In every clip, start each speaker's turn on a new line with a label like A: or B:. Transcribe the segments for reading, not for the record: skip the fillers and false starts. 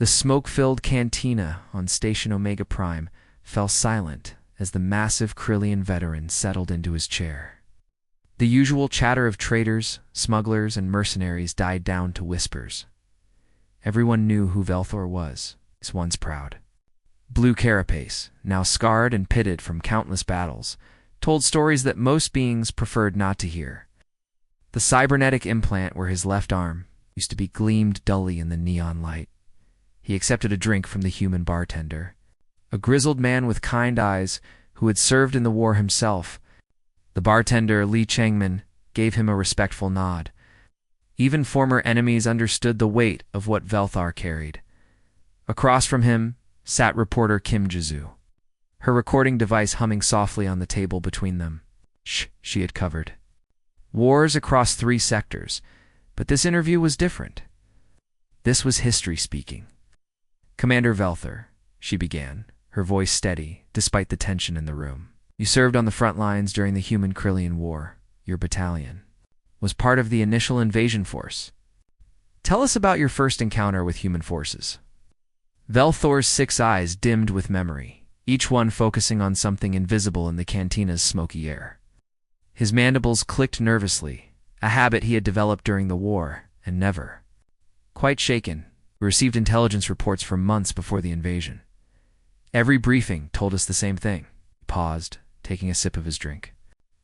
A: The smoke-filled cantina on Station Omega Prime fell silent as the massive Krillian veteran settled into his chair. The usual chatter of traders, smugglers, and mercenaries died down to whispers. Everyone knew who Velthor was, once proud. Blue Carapace, now scarred and pitted from countless battles, told stories that most beings preferred not to hear. The cybernetic implant where his left arm used to be gleamed dully in the neon light. He accepted a drink from the human bartender, a grizzled man with kind eyes who had served in the war himself. The bartender, Li Changmin, gave him a respectful nod. Even former enemies understood the weight of what Velthar carried. Across from him sat reporter Kim Jizu, her recording device humming softly on the table between them. Shh, she had covered wars across 3 sectors, but this interview was different. This was history speaking. Commander Velthor, she began, her voice steady, despite the tension in the room. You served on the front lines during the Human-Krillian War. Your battalion was part of the initial invasion force. Tell us about your first encounter with human forces. Velthor's 6 eyes dimmed with memory, each one focusing on something invisible in the cantina's smoky air. His mandibles clicked nervously, a habit he had developed during the war, and never. Quite shaken, we received intelligence reports for months before the invasion. Every briefing told us the same thing. He paused, taking a sip of his drink.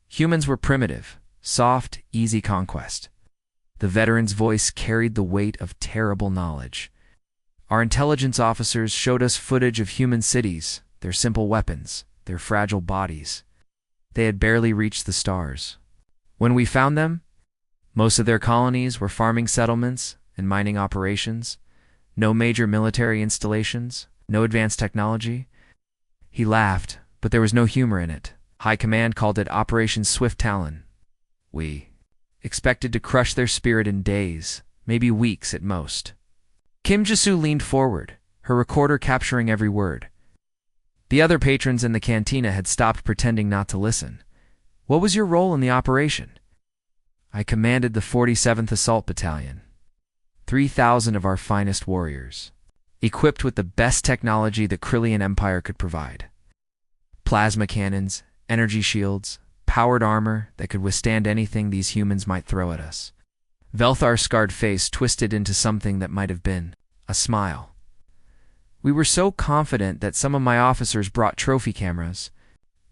A: Humans were primitive, soft, easy conquest. The veteran's voice carried the weight of terrible knowledge. Our intelligence officers showed us footage of human cities, their simple weapons, their fragile bodies. They had barely reached the stars. When we found them, most of their colonies were farming settlements and mining operations. No major military installations, no advanced technology. He laughed, but there was no humor in it. High Command called it Operation Swift Talon. We expected to crush their spirit in days, maybe weeks at most. Kim Jisu leaned forward, her recorder capturing every word. The other patrons in the cantina had stopped pretending not to listen. What was your role in the operation? I commanded the 47th Assault Battalion. 3,000 of our finest warriors, equipped with the best technology the Krillian Empire could provide. Plasma cannons, energy shields, powered armor that could withstand anything these humans might throw at us. Velthar's scarred face twisted into something that might have been a smile. We were so confident that some of my officers brought trophy cameras.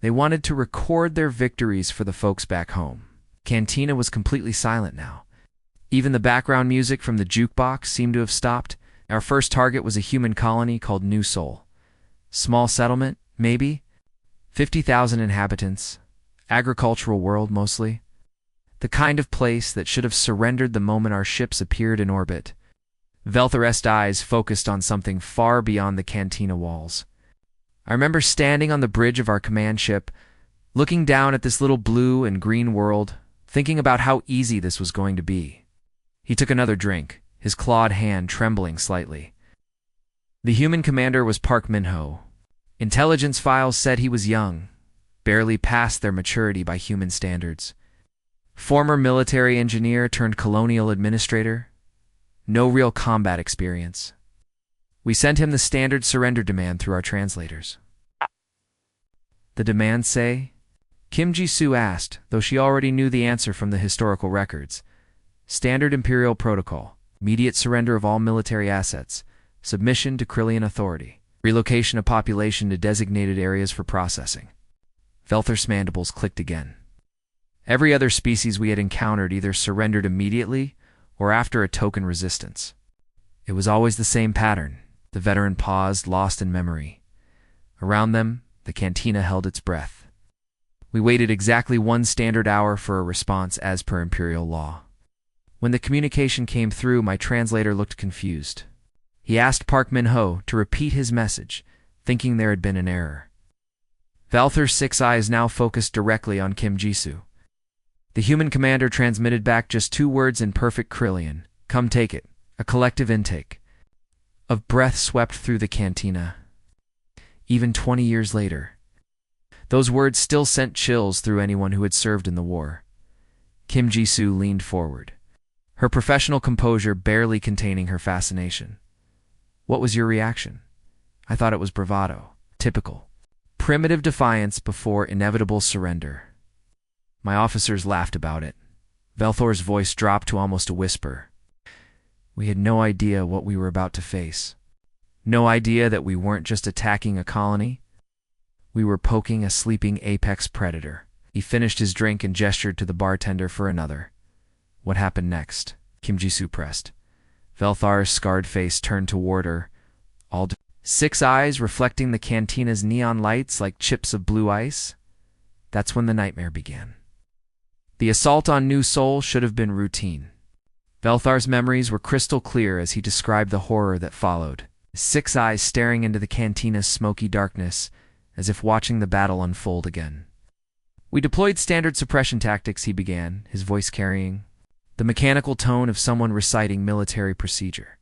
A: They wanted to record their victories for the folks back home. Cantina was completely silent now. Even the background music from the jukebox seemed to have stopped. Our first target was a human colony called New Sol. Small settlement, maybe. 50,000 inhabitants. Agricultural world, mostly. The kind of place that should have surrendered the moment our ships appeared in orbit. Velthor's eyes focused on something far beyond the cantina walls. I remember standing on the bridge of our command ship, looking down at this little blue and green world, thinking about how easy this was going to be. He took another drink, his clawed hand trembling slightly. The human commander was Park Min-ho. Intelligence files said he was young, barely past their maturity by human standards. Former military engineer turned colonial administrator. No real combat experience. We sent him the standard surrender demand through our translators. The demand say? Kim Ji-soo asked, though she already knew the answer from the historical records. Standard Imperial Protocol. Immediate surrender of all military assets. Submission to Krillian authority. Relocation of population to designated areas for processing. Velthor's mandibles clicked again. Every other species we had encountered either surrendered immediately or after a token resistance. It was always the same pattern. The veteran paused, lost in memory. Around them, the cantina held its breath. We waited exactly 1 standard hour for a response as per Imperial law. When the communication came through, my translator looked confused. He asked Park Min-ho to repeat his message, thinking there had been an error. Velthor's 6 eyes now focused directly on Kim Ji-soo. The human commander transmitted back just 2 words in perfect Krillian. Come take it. A collective intake of breath swept through the cantina. Even 20 years later, those words still sent chills through anyone who had served in the war. Kim Ji-soo leaned forward, her professional composure barely containing her fascination. What was your reaction? I thought it was bravado. Typical. Primitive defiance before inevitable surrender. My officers laughed about it. Velthor's voice dropped to almost a whisper. We had no idea what we were about to face. No idea that we weren't just attacking a colony. We were poking a sleeping apex predator. He finished his drink and gestured to the bartender for another. What happened next? Kim Jisoo pressed. Velthar's scarred face turned toward her, all 6 eyes reflecting the cantina's neon lights like chips of blue ice. That's when the nightmare began. The assault on New Seoul should have been routine. Velthar's memories were crystal clear as he described the horror that followed. 6 eyes staring into the cantina's smoky darkness, as if watching the battle unfold again. We deployed standard suppression tactics, he began, his voice carrying the mechanical tone of someone reciting military procedure.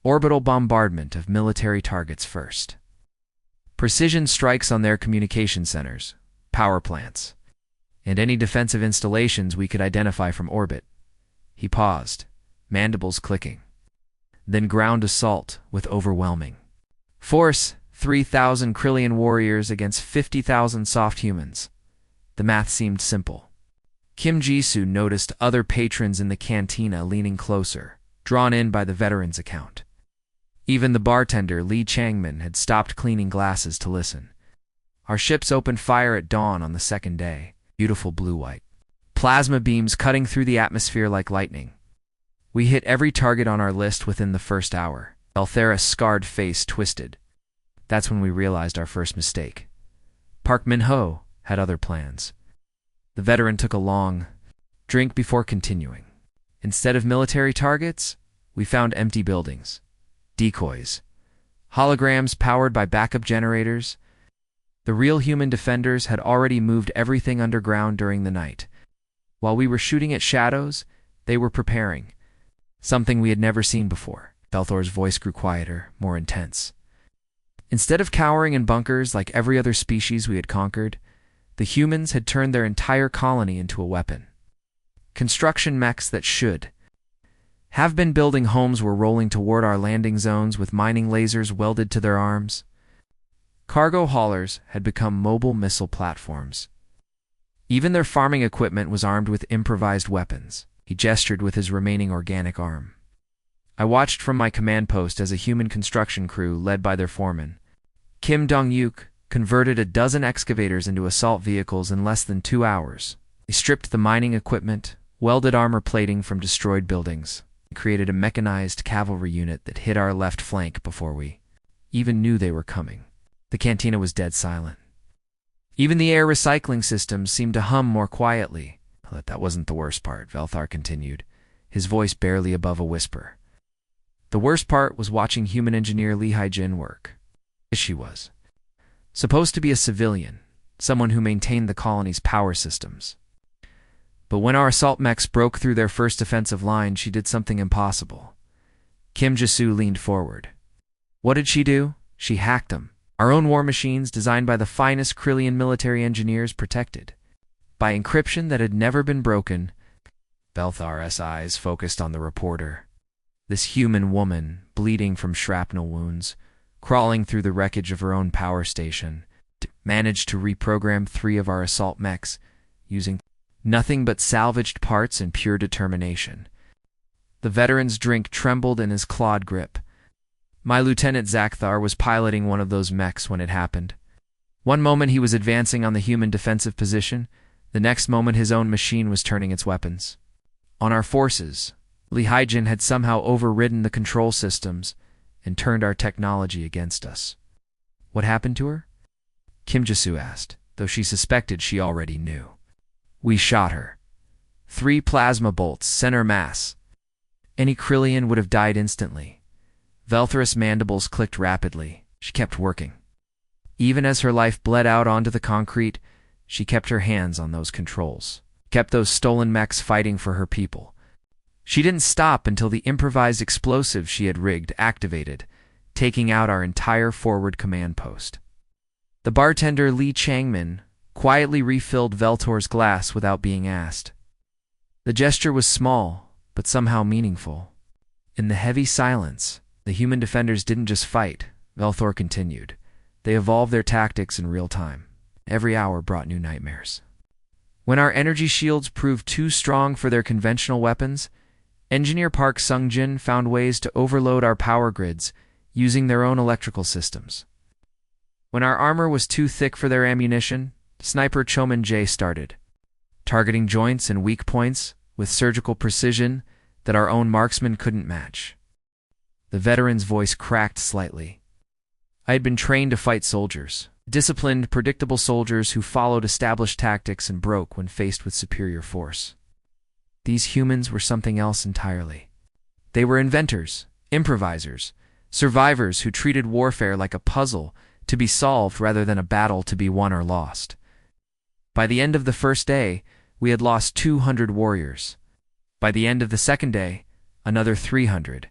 A: Orbital bombardment of military targets first. Precision strikes on their communication centers, power plants, and any defensive installations we could identify from orbit. He paused, mandibles clicking. Then ground assault with overwhelming force, 3,000 Krillian warriors against 50,000 soft humans. The math seemed simple. Kim Jisoo noticed other patrons in the cantina leaning closer, drawn in by the veteran's account. Even the bartender, Lee Changmin, had stopped cleaning glasses to listen. Our ships opened fire at dawn on the second day, beautiful blue-white. Plasma beams cutting through the atmosphere like lightning. We hit every target on our list within the first hour. Velthera's scarred face twisted. That's when we realized our first mistake. Park Min-ho had other plans. The veteran took a long drink before continuing. Instead of military targets, we found empty buildings, decoys, holograms powered by backup generators. The real human defenders had already moved everything underground during the night. While we were shooting at shadows, they were preparing. Something we had never seen before. Velthor's voice grew quieter, more intense. Instead of cowering in bunkers like every other species we had conquered, the humans had turned their entire colony into a weapon. Construction mechs that should have been building homes were rolling toward our landing zones with mining lasers welded to their arms. Cargo haulers had become mobile missile platforms. Even their farming equipment was armed with improvised weapons. He gestured with his remaining organic arm. I watched from my command post as a human construction crew, led by their foreman, Kim Dong-yuk, converted a dozen excavators into assault vehicles in less than 2 hours. They stripped the mining equipment, welded armor plating from destroyed buildings, and created a mechanized cavalry unit that hit our left flank before we even knew they were coming. The cantina was dead silent. Even the air recycling systems seemed to hum more quietly. But that wasn't the worst part, Velthar continued, his voice barely above a whisper. The worst part was watching human engineer Lee Haijin work. She was supposed to be a civilian, someone who maintained the colony's power systems. But when our assault mechs broke through their first defensive line, she did something impossible. Kim Jisoo leaned forward. What did she do? She hacked them. Our own war machines, designed by the finest Krillian military engineers, protected by encryption that had never been broken. Velthar's eyes focused on the reporter. This human woman, bleeding from shrapnel wounds, crawling through the wreckage of her own power station, managed to reprogram 3 of our assault mechs, using nothing but salvaged parts and pure determination. The veteran's drink trembled in his clawed grip. My Lieutenant Zakthar was piloting one of those mechs when it happened. One moment he was advancing on the human defensive position, the next moment his own machine was turning its weapons on our forces. Lee Haijin had somehow overridden the control systems and turned our technology against us. What happened to her? Kim Jisoo asked, though she suspected she already knew. We shot her. 3 plasma bolts, center mass. Any Krillian would have died instantly. Velthar's mandibles clicked rapidly. She kept working. Even as her life bled out onto the concrete, she kept her hands on those controls, kept those stolen mechs fighting for her people. She didn't stop until the improvised explosive she had rigged activated, taking out our entire forward command post. The bartender Lee Changmin quietly refilled Veltor's glass without being asked. The gesture was small, but somehow meaningful. In the heavy silence, The human defenders didn't just fight, Velthor continued. They evolved their tactics in real time. Every hour brought new nightmares. When our energy shields proved too strong for their conventional weapons, Engineer Park Sung-jin found ways to overload our power grids using their own electrical systems. When our armor was too thick for their ammunition, Sniper Chomin Jae started, targeting joints and weak points with surgical precision that our own marksmen couldn't match. The veteran's voice cracked slightly. I had been trained to fight soldiers, disciplined, predictable soldiers who followed established tactics and broke when faced with superior force. These humans were something else entirely. They were inventors, improvisers, survivors who treated warfare like a puzzle to be solved rather than a battle to be won or lost. By the end of the first day, we had lost 200 warriors. By the end of the second day, another 300.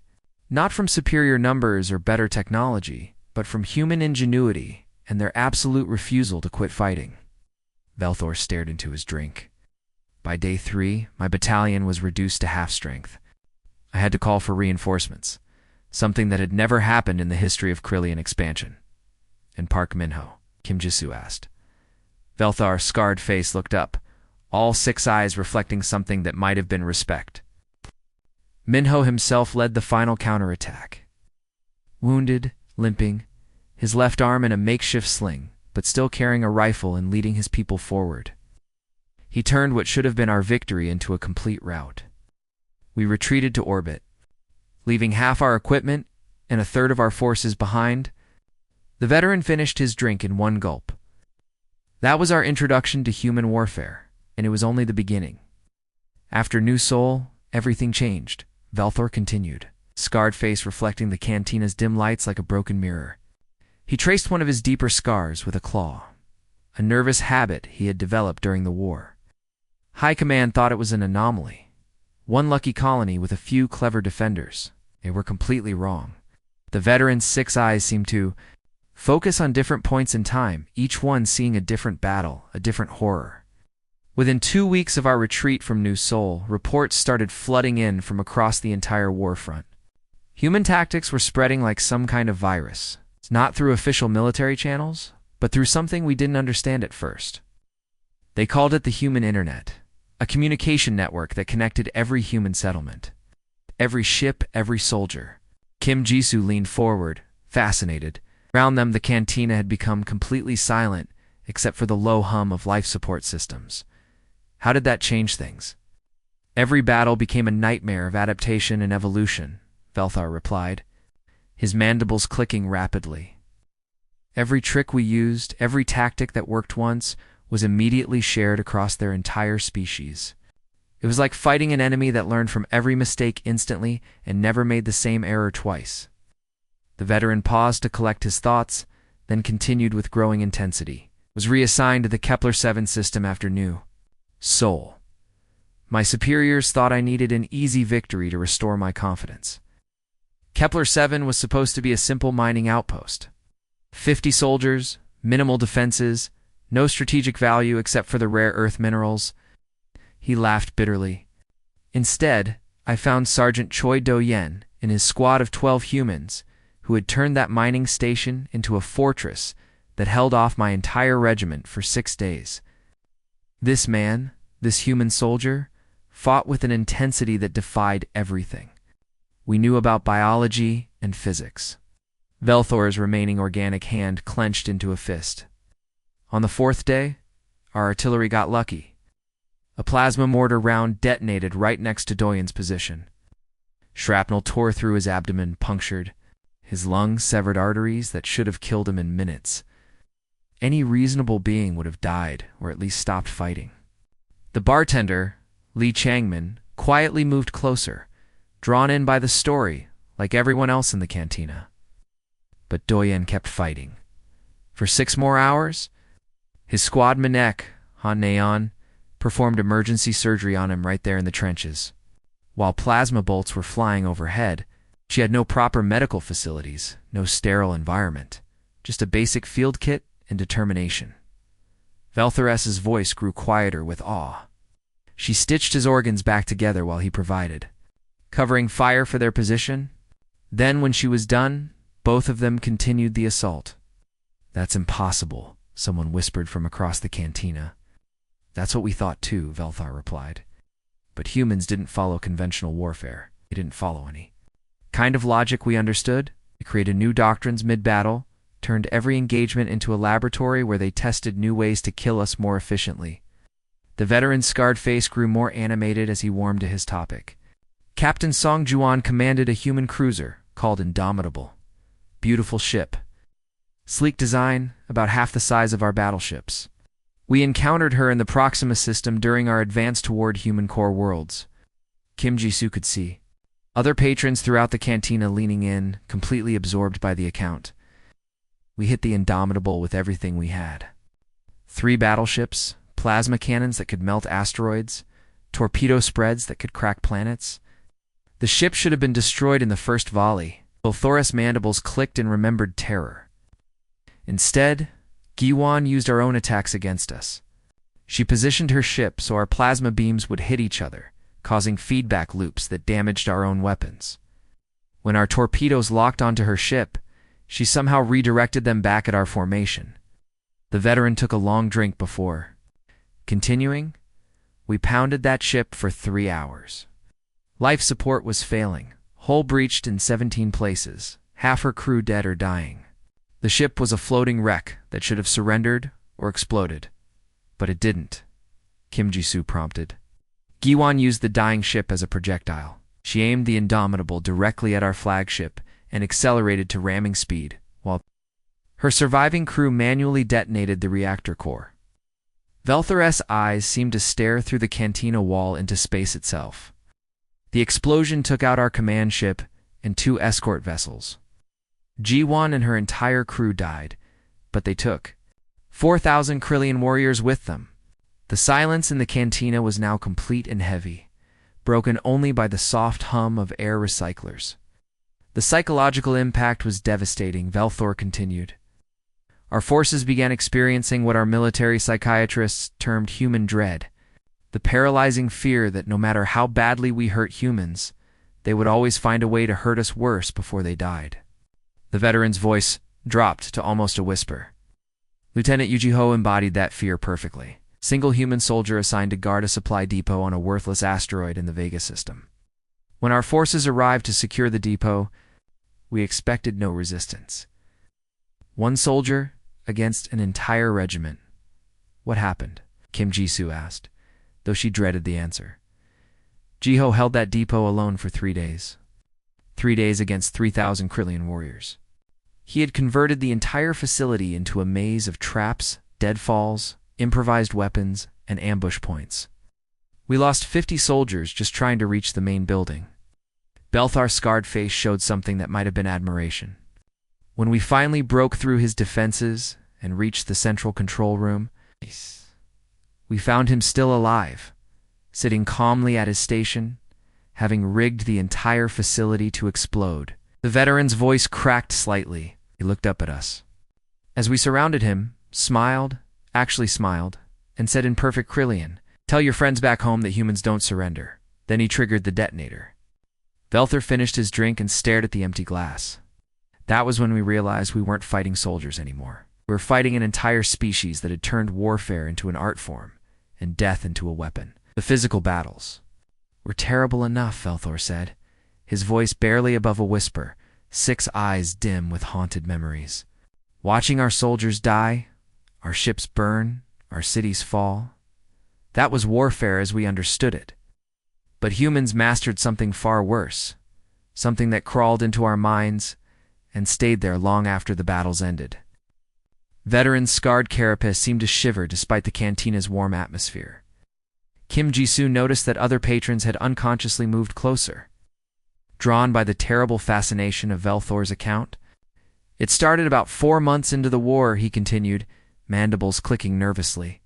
A: Not from superior numbers or better technology, but from human ingenuity and their absolute refusal to quit fighting. Velthor stared into his drink. By day 3, my battalion was reduced to half strength. I had to call for reinforcements, something that had never happened in the history of Krillian expansion. And Park Minho, Kim Jisoo asked. Velthar's scarred face looked up, all 6 eyes reflecting something that might have been respect. Minho himself led the final counterattack. Wounded, limping, his left arm in a makeshift sling, but still carrying a rifle and leading his people forward. He turned what should have been our victory into a complete rout. We retreated to orbit, leaving half our equipment and a third of our forces behind. The veteran finished his drink in one gulp. That was our introduction to human warfare, and it was only the beginning. After New Seoul, everything changed, Velthor continued, scarred face reflecting the cantina's dim lights like a broken mirror. He traced one of his deeper scars with a claw, a nervous habit he had developed during the war. High Command thought it was an anomaly, one lucky colony with a few clever defenders. They were completely wrong. The veteran's 6 eyes seemed to focus on different points in time, each one seeing a different battle, a different horror. Within 2 weeks of our retreat from New Seoul, reports started flooding in from across the entire war front. Human tactics were spreading like some kind of virus, not through official military channels, but through something we didn't understand at first. They called it the human internet, a communication network that connected every human settlement, every ship, every soldier. Kim Jisoo leaned forward, fascinated. Around them, the cantina had become completely silent, except for the low hum of life support systems. How did that change things? Every battle became a nightmare of adaptation and evolution, Velthar replied, his mandibles clicking rapidly. Every trick we used, every tactic that worked once, was immediately shared across their entire species. It was like fighting an enemy that learned from every mistake instantly and never made the same error twice. The veteran paused to collect his thoughts, then continued with growing intensity. Was reassigned to the Kepler-7 system after New Seoul. My superiors thought I needed an easy victory to restore my confidence. Kepler-7 was supposed to be a simple mining outpost. 50 soldiers, minimal defenses, no strategic value except for the rare earth minerals. He laughed bitterly. Instead, I found Sergeant Choi Do-yen and his squad of 12 humans who had turned that mining station into a fortress that held off my entire regiment for 6 days. This man, this human soldier, fought with an intensity that defied everything. We knew about biology and physics. Velthor's remaining organic hand clenched into a fist. On the 4th day, our artillery got lucky. A plasma mortar round detonated right next to Doyen's position. Shrapnel tore through his abdomen, punctured. His lungs severed arteries that should have killed him in minutes. Any reasonable being would have died, or at least stopped fighting. The bartender, Lee Changmin, quietly moved closer, drawn in by the story, like everyone else in the cantina. But Doyen kept fighting. For 6 more hours, his squad Manek, Han Naeon, performed emergency surgery on him right there in the trenches. While plasma bolts were flying overhead, she had no proper medical facilities, no sterile environment, just a basic field kit and determination. Velthores's voice grew quieter with awe. She stitched his organs back together while he provided, covering fire for their position, Then, when she was done, both of them continued the assault. "That's impossible," someone whispered from across the cantina. "That's what we thought too," Velthar replied. "But humans didn't follow conventional warfare. They didn't follow any kind of logic we understood. They created new doctrines mid-battle, turned every engagement into a laboratory where they tested new ways to kill us more efficiently." The veteran's scarred face grew more animated as he warmed to his topic. "Captain Song Juan commanded a human cruiser called Indomitable. Beautiful ship. Sleek design, about half the size of our battleships. We encountered her in the Proxima system during our advance toward human core worlds." Kim Jisoo could see other patrons throughout the cantina leaning in, completely absorbed by the account. "We hit the Indomitable with everything we had. 3 battleships, plasma cannons that could melt asteroids, torpedo spreads that could crack planets. The ship should have been destroyed in the first volley." Thoris' mandibles clicked in remembered terror. "Instead, Giwan used our own attacks against us. She positioned her ship so our plasma beams would hit each other, causing feedback loops that damaged our own weapons. When our torpedoes locked onto her ship, she somehow redirected them back at our formation." The veteran took a long drink before continuing. "We pounded that ship for 3 hours. Life support was failing, hull breached in 17 places, half her crew dead or dying. The ship was a floating wreck that should have surrendered or exploded. But it didn't," Kim Jisoo prompted. "Giwan used the dying ship as a projectile. She aimed the Indomitable directly at our flagship and accelerated to ramming speed, while her surviving crew manually detonated the reactor core." Velthar's eyes seemed to stare through the cantina wall into space itself. "The explosion took out our command ship and 2 escort vessels. G1 and her entire crew died, but they took 4,000 Krillian warriors with them." The silence in the cantina was now complete and heavy, broken only by the soft hum of air recyclers. "The psychological impact was devastating," Velthor continued. "Our forces began experiencing what our military psychiatrists termed human dread, the paralyzing fear that no matter how badly we hurt humans, they would always find a way to hurt us worse before they died." The veteran's voice dropped to almost a whisper. "Lieutenant Yujiho embodied that fear perfectly. Single human soldier assigned to guard a supply depot on a worthless asteroid in the Vega system. When our forces arrived to secure the depot, we expected no resistance. 1 soldier against an entire regiment. What happened?" Kim Jisoo asked, though she dreaded the answer. "Jiho held that depot alone for 3 days. 3 days against 3,000 Krillian warriors. He had converted the entire facility into a maze of traps, deadfalls, improvised weapons, and ambush points. We lost 50 soldiers just trying to reach the main building." Belthar's scarred face showed something that might have been admiration. "When we finally broke through his defenses and reached the central control room, we found him still alive, sitting calmly at his station, having rigged the entire facility to explode." The veteran's voice cracked slightly. He looked up at us. As we surrounded him, actually smiled, and said in perfect Krillian, "Tell your friends back home that humans don't surrender." Then he triggered the detonator. Velthar finished his drink and stared at the empty glass. That was when we realized we weren't fighting soldiers anymore. We were fighting an entire species that had turned warfare into an art form, and death into a weapon. The physical battles were terrible enough, Velthor said, his voice barely above a whisper, 6 eyes dim with haunted memories. "Watching our soldiers die, our ships burn, our cities fall. That was warfare as we understood it. But humans mastered something far worse, something that crawled into our minds and stayed there long after the battles ended." Veteran's scarred carapace seemed to shiver despite the cantina's warm atmosphere. Kim Jisoo noticed that other patrons had unconsciously moved closer, drawn by the terrible fascination of Velthor's account. "It started about 4 months into the war," he continued, mandibles clicking nervously.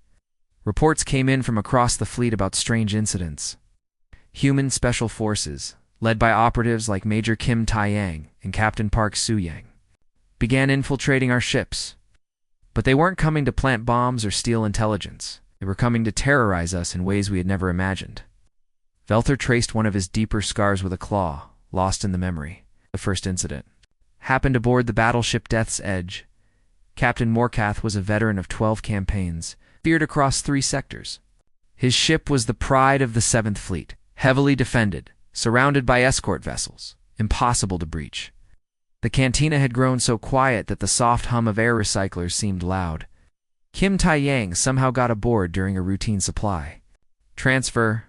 A: "Reports came in from across the fleet about strange incidents. Human special forces, led by operatives like Major Kim Tae-yang and Captain Park Soo-yang, began infiltrating our ships. But they weren't coming to plant bombs or steal intelligence. They were coming to terrorize us in ways we had never imagined." Velthor traced one of his deeper scars with a claw, lost in the memory. "The The first incident happened aboard the battleship Death's Edge. Captain Morcath was a veteran of 12 campaigns, feared across 3 sectors. His ship was the pride of the 7th Fleet, heavily defended, surrounded by escort vessels, impossible to breach. The cantina had grown so quiet that the soft hum of air recyclers seemed loud. Kim Tai-yang somehow got aboard during a routine supply transfer.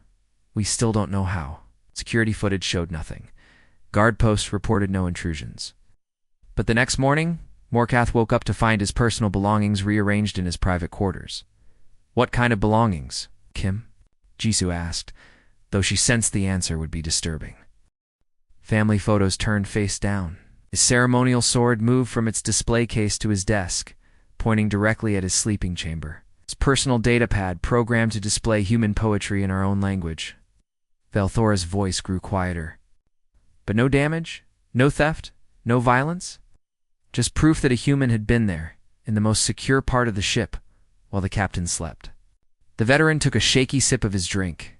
A: We still don't know how. Security footage showed nothing. Guard posts reported no intrusions. But the next morning, Morcath woke up to find his personal belongings rearranged in his private quarters. What kind of belongings? Kim Jisoo asked, though she sensed the answer would be disturbing. Family photos turned face down. His ceremonial sword moved from its display case to his desk, pointing directly at his sleeping chamber. His personal datapad programmed to display human poetry in our own language. Velthora's voice grew quieter. But no damage, no theft, no violence. Just proof that a human had been there, in the most secure part of the ship, while the captain slept. The veteran took a shaky sip of his drink.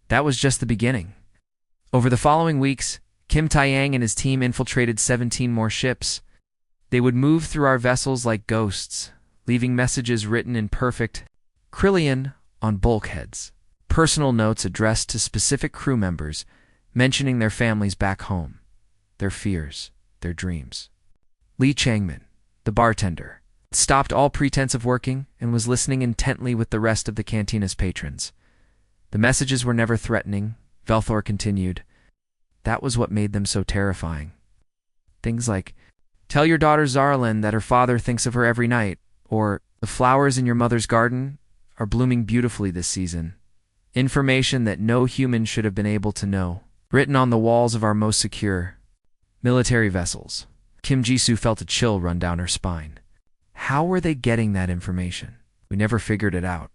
A: That was just the beginning. Over the following weeks, Kim Tai-yang and his team infiltrated 17 more ships. They would move through our vessels like ghosts, leaving messages written in perfect Krillian on bulkheads, personal notes addressed to specific crew members, mentioning their families back home, their fears, their dreams. Lee Changmin, the bartender, stopped all pretense of working and was listening intently with the rest of the cantina's patrons. The messages were never threatening, Velthor continued. That was what made them so terrifying. Things like, "Tell your daughter Zarlin that her father thinks of her every night," or "The flowers in your mother's garden are blooming beautifully this season." Information that no human should have been able to know, written on the walls of our most secure military vessels. Kim Jisoo felt a chill run down her spine. How were they getting that information? We never figured it out.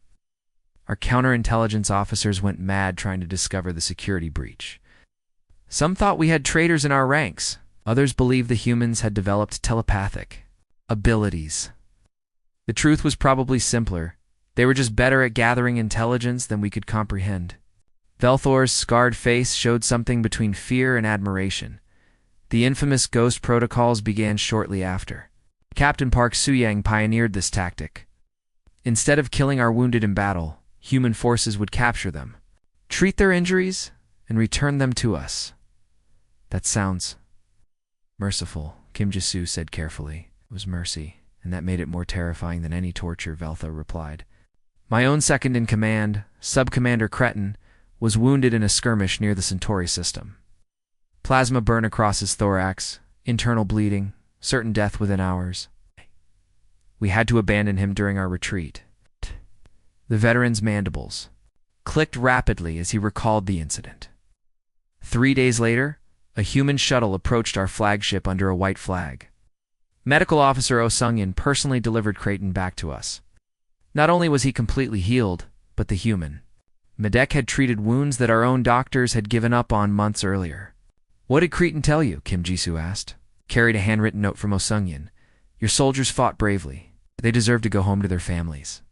A: Our counterintelligence officers went mad trying to discover the security breach. Some thought we had traitors in our ranks. Others believed the humans had developed telepathic abilities. The truth was probably simpler. They were just better at gathering intelligence than we could comprehend. Velthor's scarred face showed something between fear and admiration. The infamous ghost protocols began shortly after. Captain Park Soo-yang pioneered this tactic. Instead of killing our wounded in battle, human forces would capture them, treat their injuries, and return them to us. That sounds merciful, Kim Jisoo said carefully. It was mercy, and that made it more terrifying than any torture, Veltha replied. My own second-in-command, Sub-Commander Cretin, was wounded in a skirmish near the Centauri system. Plasma burn across his thorax, internal bleeding, certain death within hours. We had to abandon him during our retreat. The veteran's mandibles clicked rapidly as he recalled the incident. 3 days later, a human shuttle approached our flagship under a white flag. Medical Officer Oh Sung-yin personally delivered Creighton back to us. Not only was he completely healed, but the human Medek had treated wounds that our own doctors had given up on months earlier. What did Creighton tell you? Kim Jisoo asked. Carried a handwritten note from Oh Sung-yin. Your soldiers fought bravely. They deserve to go home to their families.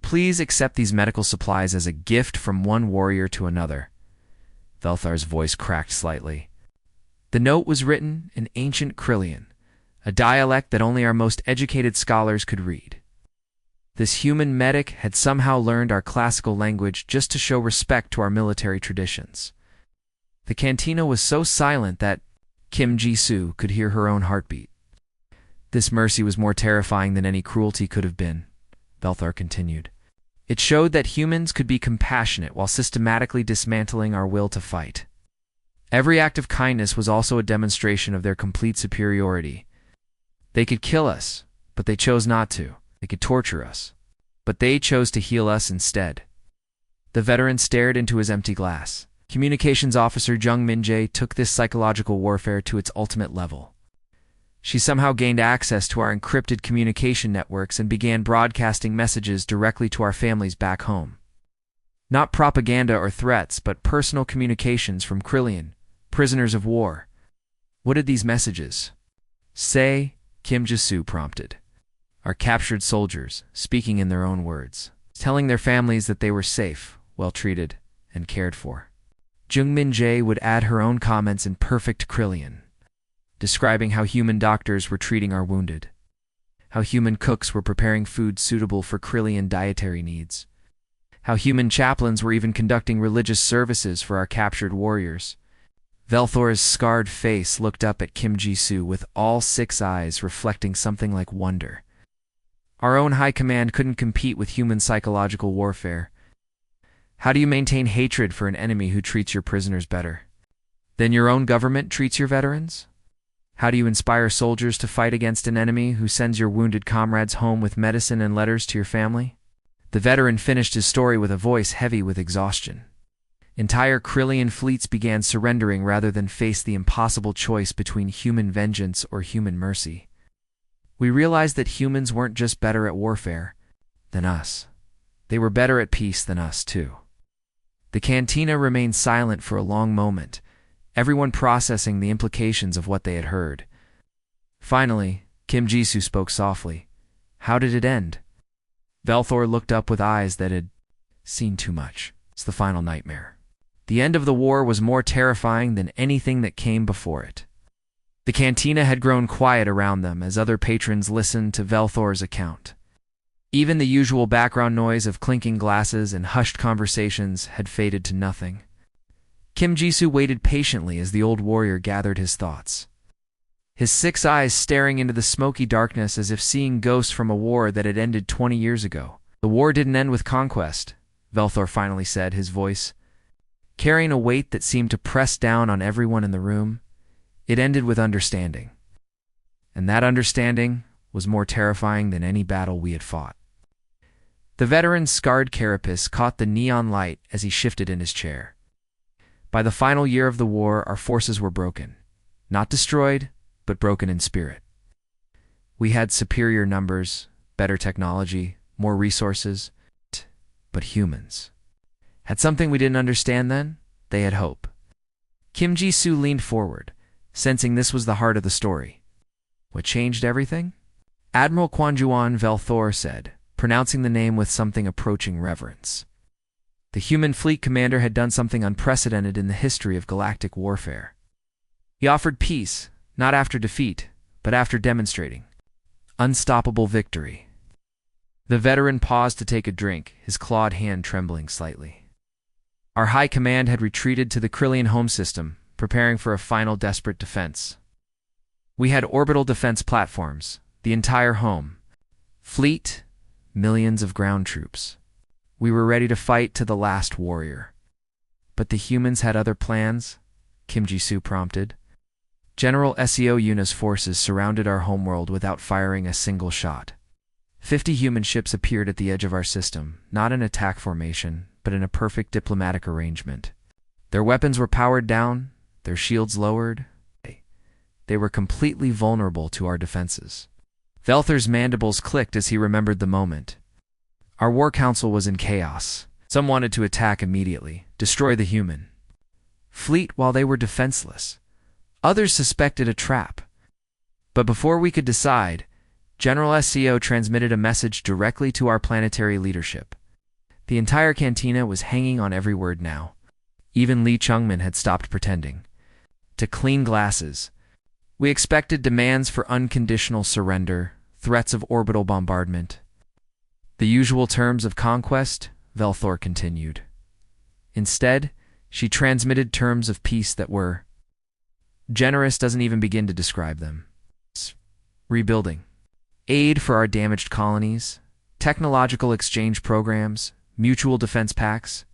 A: Please accept these medical supplies as a gift from one warrior to another. Velthar's voice cracked slightly. The note was written in ancient Krillian, a dialect that only our most educated scholars could read. This human medic had somehow learned our classical language just to show respect to our military traditions. The cantina was so silent that Kim Jisoo could hear her own heartbeat. This mercy was more terrifying than any cruelty could have been, Velthar continued. It showed that humans could be compassionate while systematically dismantling our will to fight. Every act of kindness was also a demonstration of their complete superiority. They could kill us, but they chose not to. They could torture us, but they chose to heal us instead. The veteran stared into his empty glass. Communications Officer Jung Min-jae took this psychological warfare to its ultimate level. She somehow gained access to our encrypted communication networks and began broadcasting messages directly to our families back home. Not propaganda or threats, but personal communications from Krillian, prisoners of war. What did these messages say? Kim Jisoo prompted. Our captured soldiers, speaking in their own words, telling their families that they were safe, well treated, and cared for. Jung Min-jae would add her own comments in perfect Krillian. describing how human doctors were treating our wounded, how human cooks were preparing food suitable for Krillian dietary needs, how human chaplains were even conducting religious services for our captured warriors. Velthor's scarred face looked up at Kim Jisoo with all 6 eyes reflecting something like wonder. Our own high command couldn't compete with human psychological warfare. How do you maintain hatred for an enemy who treats your prisoners better than your own government treats your veterans? How do you inspire soldiers to fight against an enemy who sends your wounded comrades home with medicine and letters to your family? The veteran finished his story with a voice heavy with exhaustion. Entire Krillian fleets began surrendering rather than face the impossible choice between human vengeance or human mercy. We realized that humans weren't just better at warfare than us. They were better at peace than us, too. The cantina remained silent for a long moment, everyone processing the implications of what they had heard. Finally, Kim Jisoo spoke softly. How did it end? Velthor looked up with eyes that had seen too much. It's the final nightmare. The end of the war was more terrifying than anything that came before it. The cantina had grown quiet around them as other patrons listened to Velthor's account. Even the usual background noise of clinking glasses and hushed conversations had faded to nothing. Kim Jisoo waited patiently as the old warrior gathered his thoughts, his 6 eyes staring into the smoky darkness as if seeing ghosts from a war that had ended 20 years ago. The war didn't end with conquest, Velthor finally said, his voice carrying a weight that seemed to press down on everyone in the room. It ended with understanding. And that understanding was more terrifying than any battle we had fought. The veteran's scarred carapace caught the neon light as he shifted in his chair. By the final year of the war, our forces were broken. Not destroyed, but broken in spirit. We had superior numbers, better technology, more resources, but humans had something we didn't understand then. They had hope. Kim Jisoo leaned forward, sensing this was the heart of the story. What changed everything? Admiral Kwanjuan Velthor said, pronouncing the name with something approaching reverence. The human fleet commander had done something unprecedented in the history of galactic warfare. He offered peace, not after defeat, but after demonstrating unstoppable victory. The veteran paused to take a drink, his clawed hand trembling slightly. Our high command had retreated to the Krillian home system, preparing for a final desperate defense. We had orbital defense platforms, the entire home, fleet, millions of ground troops. We were ready to fight to the last warrior. But the humans had other plans, Kim Jisoo prompted. General Seo Yuna's forces surrounded our homeworld without firing a single shot. 50 human ships appeared at the edge of our system, not in attack formation, but in a perfect diplomatic arrangement. Their weapons were powered down, their shields lowered. They were completely vulnerable to our defenses. Velthor's mandibles clicked as he remembered the moment. Our war council was in chaos. Some wanted to attack immediately, destroy the human fleet while they were defenseless. Others suspected a trap. But before we could decide, General Seo transmitted a message directly to our planetary leadership. The entire cantina was hanging on every word now. Even Lee Chungmin had stopped pretending to clean glasses. We expected demands for unconditional surrender, threats of orbital bombardment. The usual terms of conquest, Velthor continued. Instead, she transmitted terms of peace that were generous doesn't even begin to describe them. Rebuilding, aid for our damaged colonies, technological exchange programs, mutual defense pacts,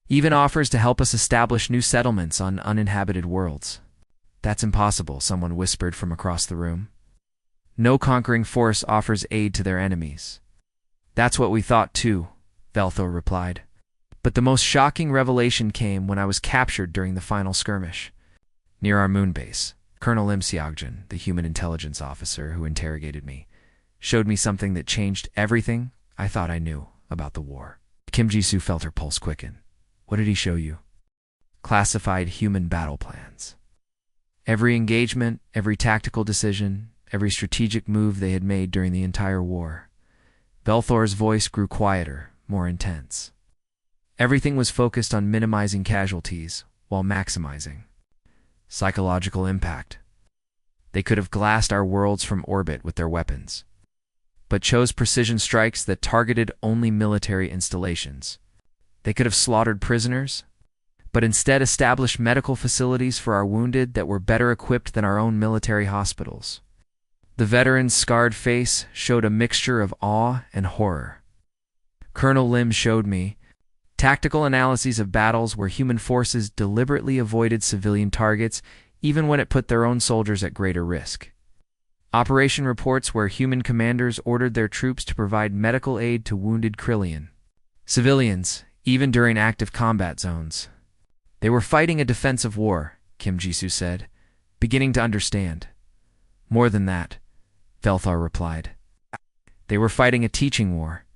A: even offers to help us establish new settlements on uninhabited worlds. That's impossible, someone whispered from across the room. No conquering force offers aid to their enemies. That's what we thought too, Velthor replied. But the most shocking revelation came when I was captured during the final skirmish. Near our moon base, Colonel Lim Seogjun, the human intelligence officer who interrogated me, showed me something that changed everything I thought I knew about the war. Kim Jisoo felt her pulse quicken. What did he show you? Classified human battle plans. Every engagement, every tactical decision, every strategic move they had made during the entire war. Velthor's voice grew quieter, more intense. Everything was focused on minimizing casualties while maximizing psychological impact. They could have glassed our worlds from orbit with their weapons, but chose precision strikes that targeted only military installations. They could have slaughtered prisoners, but instead established medical facilities for our wounded that were better equipped than our own military hospitals. The veteran's scarred face showed a mixture of awe and horror. Colonel Lim showed me tactical analyses of battles where human forces deliberately avoided civilian targets even when it put their own soldiers at greater risk. Operation reports where human commanders ordered their troops to provide medical aid to wounded Krillian civilians, even during active combat zones. They were fighting a defensive war, Kim Jisoo said, beginning to understand. More than that, Velthar replied. They were fighting a teaching war.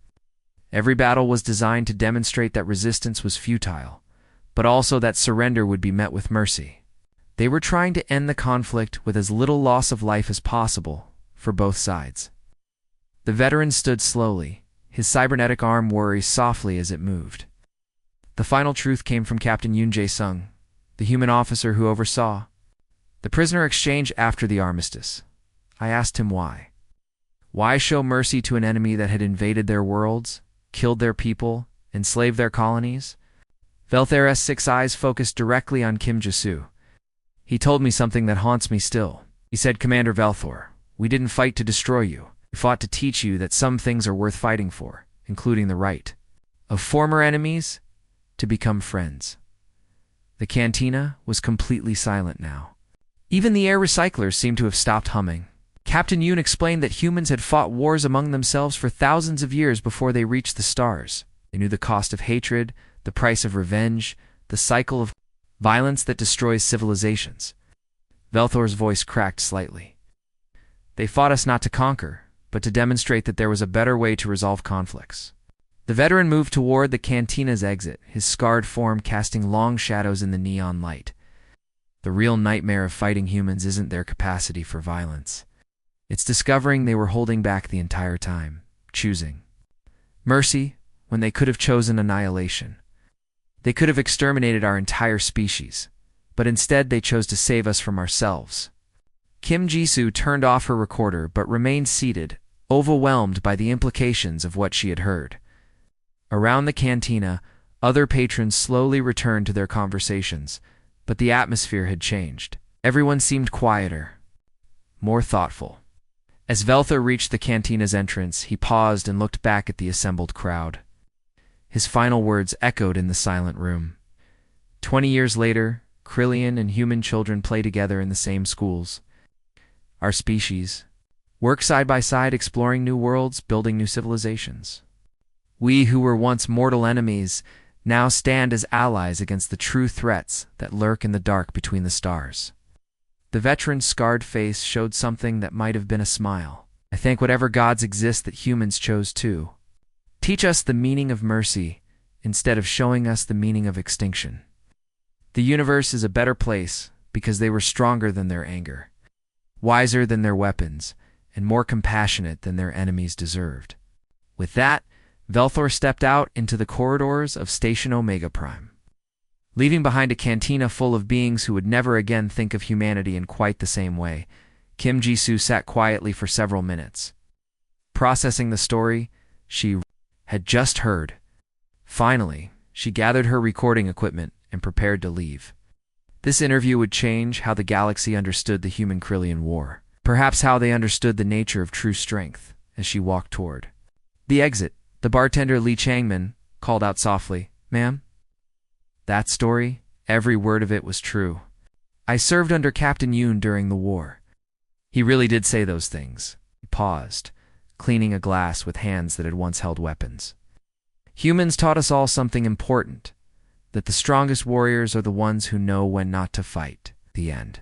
A: Every battle was designed to demonstrate that resistance was futile, but also that surrender would be met with mercy. They were trying to end the conflict with as little loss of life as possible for both sides. The veteran stood slowly, his cybernetic arm whirring softly as it moved. The final truth came from Captain Yoon Jae-sung, the human officer who oversaw the prisoner exchange after the armistice. I asked him why. Why show mercy to an enemy that had invaded their worlds, killed their people, enslaved their colonies? Velthar's 6 eyes focused directly on Kim Jisoo. He told me something that haunts me still. He said, Commander Velthor, we didn't fight to destroy you. We fought to teach you that some things are worth fighting for, including the right of former enemies to become friends. The cantina was completely silent now. Even the air recyclers seemed to have stopped humming. Captain Yoon explained that humans had fought wars among themselves for thousands of years before they reached the stars. They knew the cost of hatred, the price of revenge, the cycle of violence that destroys civilizations. Velthor's voice cracked slightly. They fought us not to conquer, but to demonstrate that there was a better way to resolve conflicts. The veteran moved toward the cantina's exit, his scarred form casting long shadows in the neon light. The real nightmare of fighting humans isn't their capacity for violence. It's discovering they were holding back the entire time, choosing mercy when they could have chosen annihilation. They could have exterminated our entire species, but instead they chose to save us from ourselves. Kim Jisoo turned off her recorder but remained seated, overwhelmed by the implications of what she had heard. Around the cantina, other patrons slowly returned to their conversations, but the atmosphere had changed. Everyone seemed quieter, more thoughtful. As Velthor reached the cantina's entrance, he paused and looked back at the assembled crowd. His final words echoed in the silent room. 20 years later, Krillian and human children play together in the same schools. Our species work side by side, exploring new worlds, building new civilizations. We who were once mortal enemies now stand as allies against the true threats that lurk in the dark between the stars. The veteran's scarred face showed something that might have been a smile. I thank whatever gods exist that humans chose to teach us the meaning of mercy instead of showing us the meaning of extinction. The universe is a better place because they were stronger than their anger, wiser than their weapons, and more compassionate than their enemies deserved. With that, Velthor stepped out into the corridors of Station Omega Prime, leaving behind a cantina full of beings who would never again think of humanity in quite the same way. Kim Jisoo sat quietly for several minutes, processing the story she had just heard. Finally, she gathered her recording equipment and prepared to leave. This interview would change how the galaxy understood the human-Krillian war, perhaps how they understood the nature of true strength. As she walked toward the exit, the bartender Lee Changmin called out softly, "Ma'am?" That story, every word of it was true. I served under Captain Yoon during the war. He really did say those things. He paused, cleaning a glass with hands that had once held weapons. Humans taught us all something important, that the strongest warriors are the ones who know when not to fight. The end.